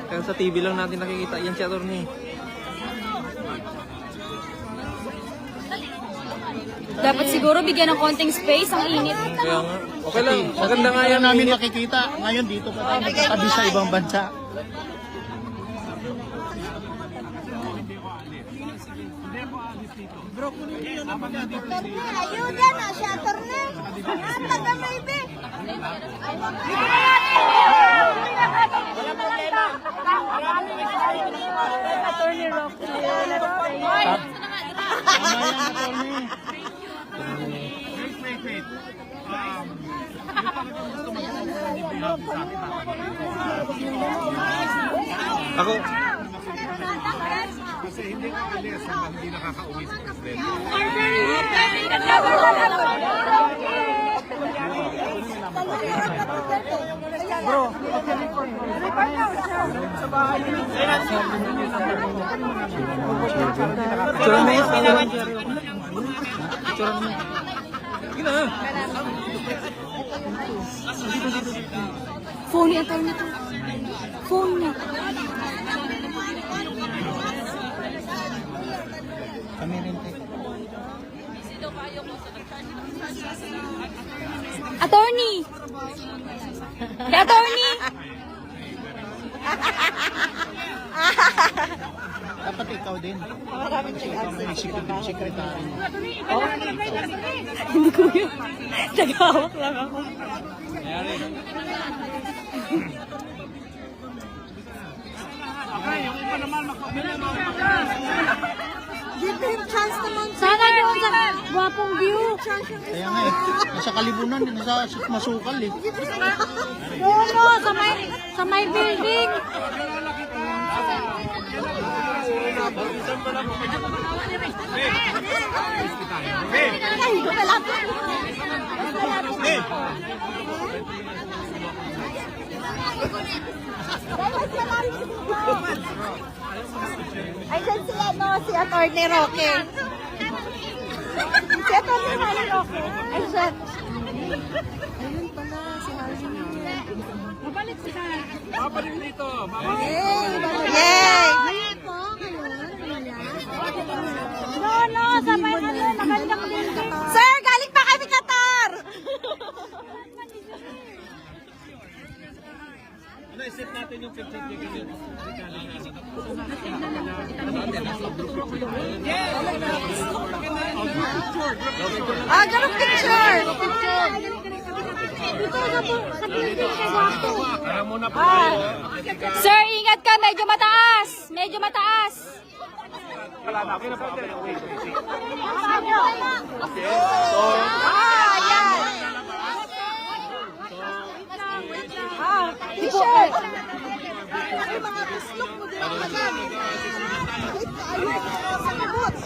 Kaya sa TV lang natin nakikita. Yan si attorney. Dapat siguro bigyan ng konting space, ang init. Kaya nga. Okay lang. Maganda nga yan. namin makikita. Ngayon dito pa tayo nagkatabi sa ibang bansa. Ayuda na siya, attorney. Taga maybe. Attorney Rocky. Ako. Kasi hindi ko bilis hanggang hindi nakaka-uwi si Presidente. Bro, Picture mo. Picture mo. Sige na. Phone niya, attorney to. Phone niya. kami rin tayo. Attorney! The attorney! Dapat ikaw din. Kasi ikaw may secretary. Hindi ko yun. Nagahawak lang ako. Give him chance naman. Sana doon sa gwapong view. Kaya nga eh. Nasa kalibunan, nasa masukal eh. No, sa may building. Ay, ito pala. Ay, dyan si ano, si Attorney Roque. Si Attorney Roque. Ay, siya. Ayun pala, si Harvey. Mabalik sila. Mabalik dito. Yay! Yay! No, sa may magandang building. Sir, galing pa kami Qatar! Ano, isip natin yung picture niya ganyan. Ah, ganun picture! Dito sa building sa gwapo. Tara muna po. Sir, ingat ka. Medyo mataas. Medyo mataas. Wala na. Okay na po. Wait. Ah, yan! Ah, t-shirt! Ay, mga bislok mo din ako. Ayun, sa boots.